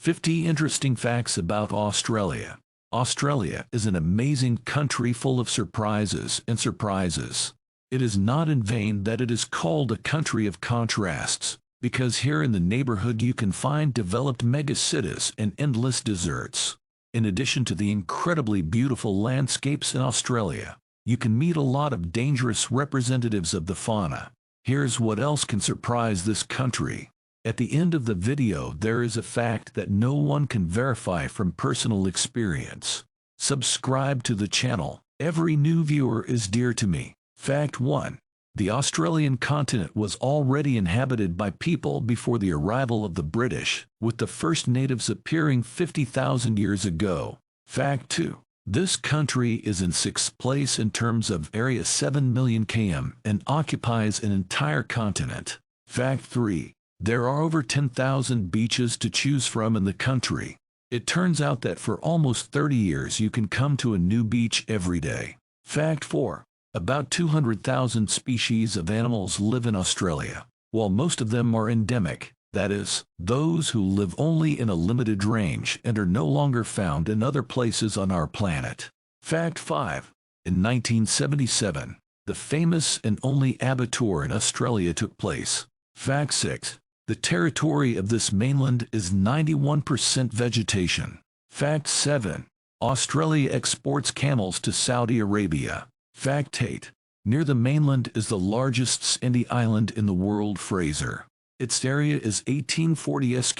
50 interesting facts about Australia. Australia is an amazing country full of surprises and surprises. It is not in vain that it is called a country of contrasts, because here in the neighborhood you can find developed megacities and endless deserts. In addition to the incredibly beautiful landscapes in Australia, you can meet a lot of dangerous representatives of the fauna. Here's what else can surprise this country. At the end of the video there is a fact that no one can verify from personal experience. Subscribe to the channel. Every new viewer is dear to me. Fact 1. The Australian continent was already inhabited by people before the arrival of the British, with the first natives appearing 50,000 years ago. Fact 2. This country is in 6th place in terms of area 7 million km and occupies an entire continent. Fact 3. There are over 10,000 beaches to choose from in the country. It turns out that for almost 30 years you can come to a new beach every day. Fact 4. About 200,000 species of animals live in Australia. While most of them are endemic, that is, those who live only in a limited range and are no longer found in other places on our planet. Fact 5. In 1977, the famous and only abattoir in Australia took place. Fact 6. The territory of this mainland is 91% vegetation. Fact 7. Australia exports camels to Saudi Arabia. Fact 8. Near the mainland is the largest sandy island in the world, Fraser. Its area is 1840 sq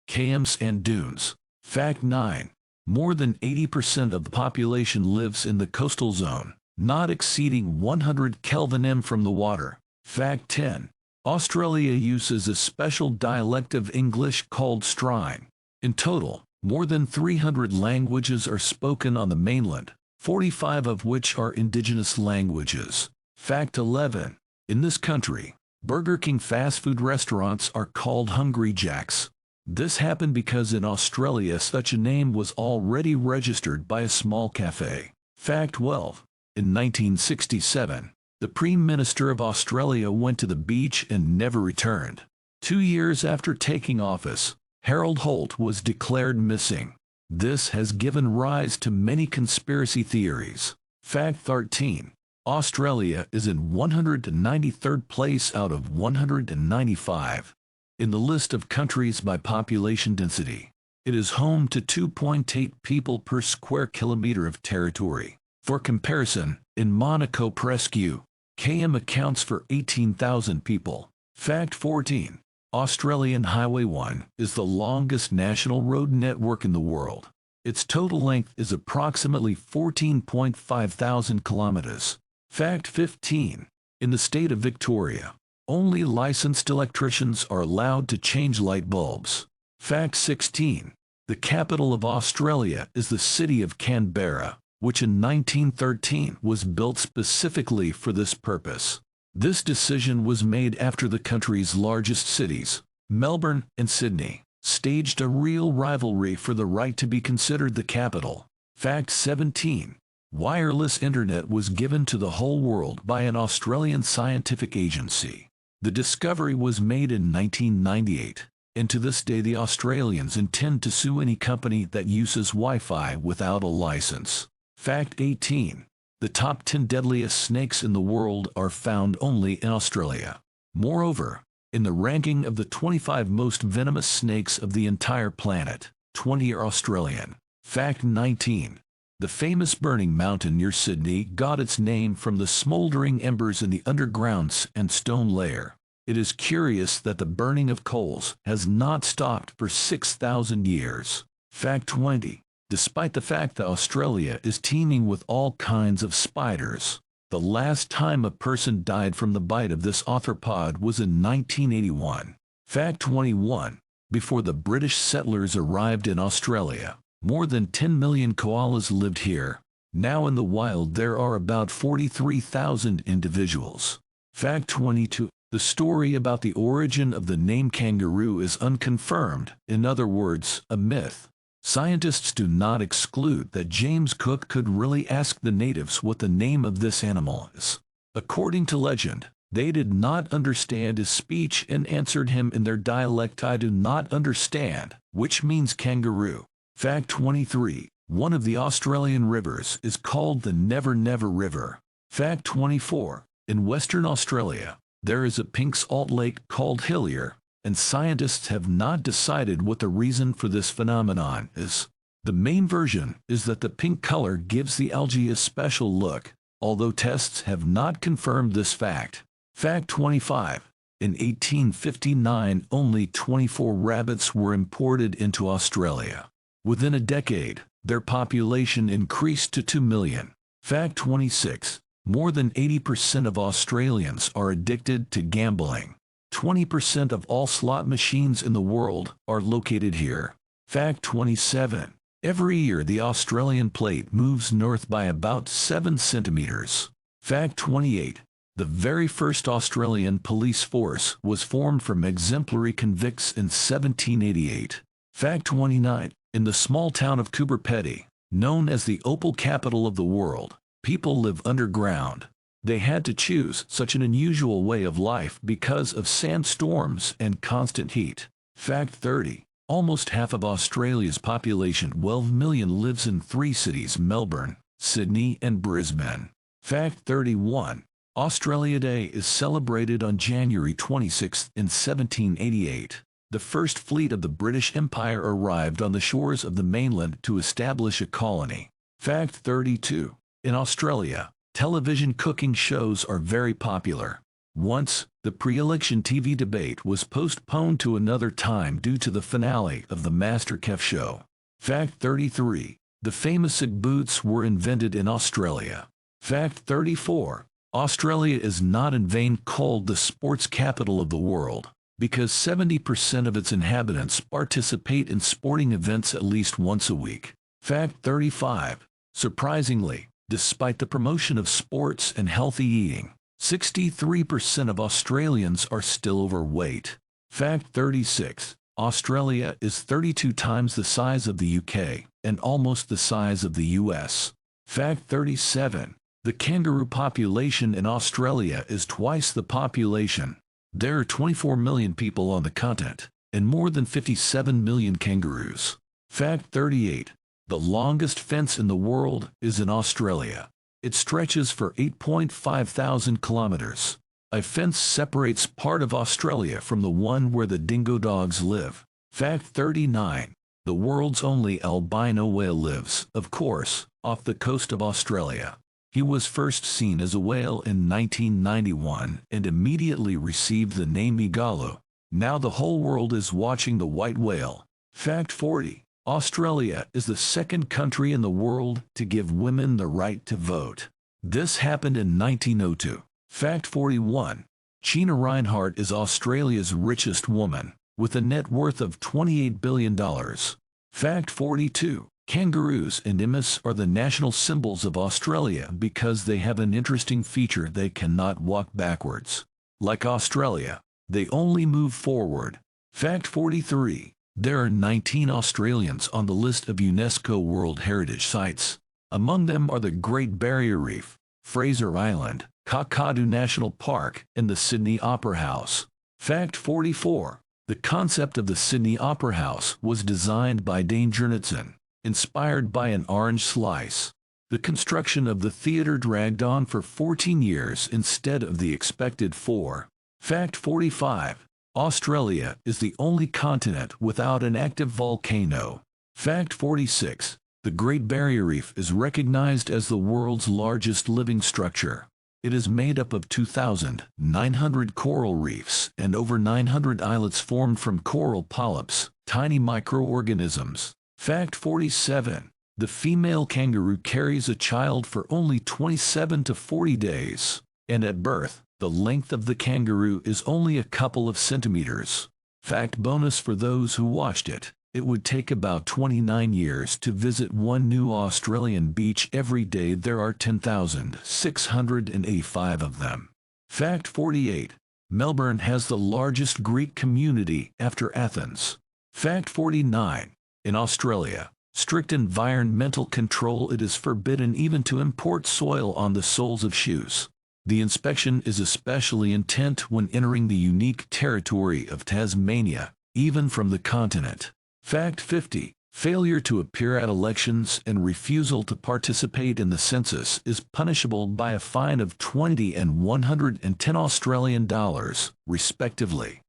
km sand dunes. Fact 9. More than 80% of the population lives in the coastal zone, not exceeding 100 Kelvin m from the water. Fact 10. Australia uses a special dialect of English called Strine. In total, more than 300 languages are spoken on the mainland, 45 of which are indigenous languages. Fact 11. In this country, Burger King fast food restaurants are called Hungry Jacks. This happened because in Australia such a name was already registered by a small cafe. Fact 12. In 1967, the Prime Minister of Australia went to the beach and never returned. 2 years after taking office, Harold Holt was declared missing. This has given rise to many conspiracy theories. Fact 13. Australia is in 193rd place out of 195 in the list of countries by population density. It is home to 2.8 people per square kilometer of territory. For comparison, in Monaco Presque, km accounts for 18,000 people. Fact 14. Australian Highway 1 is the longest national road network in the world. Its total length is approximately 14.5 thousand kilometers. Fact 15. In the state of Victoria, only licensed electricians are allowed to change light bulbs. Fact 16. The capital of Australia is the city of Canberra, which in 1913 was built specifically for this purpose. This decision was made after the country's largest cities, Melbourne and Sydney, staged a real rivalry for the right to be considered the capital. Fact 17. Wireless internet was given to the whole world by an Australian scientific agency. The discovery was made in 1998, and to this day the Australians intend to sue any company that uses Wi-Fi without a license. Fact 18. The top 10 deadliest snakes in the world are found only in Australia. Moreover, in the ranking of the 25 most venomous snakes of the entire planet, 20 are Australian. Fact 19. The famous Burning Mountain near Sydney got its name from the smoldering embers in the underground sandstone layer. It is curious that the burning of coals has not stopped for 6,000 years. Fact 20. Despite the fact that Australia is teeming with all kinds of spiders, the last time a person died from the bite of this arthropod was in 1981. Fact 21. Before the British settlers arrived in Australia, more than 10 million koalas lived here. Now in the wild there are about 43,000 individuals. Fact 22. The story about the origin of the name kangaroo is unconfirmed, in other words, a myth. Scientists do not exclude that James Cook could really ask the natives what the name of this animal is. According to legend, They did not understand his speech and answered him in their dialect, "I do not understand," which means kangaroo. Fact 23. One of the Australian rivers is called the Never Never River. Fact 24. In Western Australia, there is a pink salt lake called Hillier, and scientists have not decided what the reason for this phenomenon is. The main version is that the pink color gives the algae a special look, although tests have not confirmed this fact. Fact 25. In 1859, only 24 rabbits were imported into Australia. Within a decade, their population increased to 2 million. Fact 26. More than 80% of Australians are addicted to gambling. 20% of all slot machines in the world are located here. Fact 27. Every year the Australian plate moves north by about 7 centimeters. Fact 28. The very first Australian police force was formed from exemplary convicts in 1788. Fact 29. In the small town of Coober Pedy, known as the opal capital of the world, people live underground. They had to choose such an unusual way of life because of sandstorms and constant heat. Fact 30. Almost half of Australia's population, 12 million, lives in 3 cities: Melbourne, Sydney, and Brisbane. Fact 31. Australia Day is celebrated on January 26 in 1788. The first fleet of the British Empire arrived on the shores of the mainland to establish a colony. Fact 32. In Australia, television cooking shows are very popular. Once, the pre-election TV debate was postponed to another time due to the finale of the MasterChef show. Fact 33. The famous Ugg boots were invented in Australia. Fact 34. Australia is not in vain called the sports capital of the world, because 70% of its inhabitants participate in sporting events at least once a week. Fact 35. Surprisingly, despite the promotion of sports and healthy eating, 63% of Australians are still overweight. Fact 36. Australia is 32 times the size of the UK and almost the size of the US. Fact 37. The kangaroo population in Australia is twice the population. There are 24 million people on the continent, and more than 57 million kangaroos. Fact 38. The longest fence in the world is in Australia. It stretches for 8.5 thousand kilometers. A fence separates part of Australia from the one where the dingo dogs live. Fact 39. The world's only albino whale lives, of course, off the coast of Australia. He was first seen as a whale in 1991 and immediately received the name Igalo. Now the whole world is watching the white whale. Fact 40. Australia is the second country in the world to give women the right to vote. This happened in 1902. Fact 41. Gina Rinehart is Australia's richest woman, with a net worth of $28 billion. Fact 42. Kangaroos and emus are the national symbols of Australia because they have an interesting feature: they cannot walk backwards. Like Australia, they only move forward. Fact 43. There are 19 Australians on the list of UNESCO World Heritage Sites. Among them are the Great Barrier Reef, Fraser Island, Kakadu National Park, and the Sydney Opera House. Fact 44. The concept of the Sydney Opera House was designed by Dane Jernitsen, inspired by an orange slice. The construction of the theater dragged on for 14 years instead of the expected 4. Fact 45. Australia is the only continent without an active volcano. Fact 46. The Great Barrier Reef is recognized as the world's largest living structure. It is made up of 2,900 coral reefs and over 900 islets formed from coral polyps, tiny microorganisms. Fact 47. The female kangaroo carries a child for only 27 to 40 days, and at birth, the length of the kangaroo is only a couple of centimeters. Fact bonus for those who watched it: it would take about 29 years to visit one new Australian beach every day. There are 10,685 of them. Fact 48. Melbourne has the largest Greek community after Athens. Fact 49. In Australia, strict environmental control: it is forbidden even to import soil on the soles of shoes. The inspection is especially intense when entering the unique territory of Tasmania, even from the continent. Fact 50. Failure to appear at elections and refusal to participate in the census is punishable by a fine of 20 and 110 Australian dollars, respectively.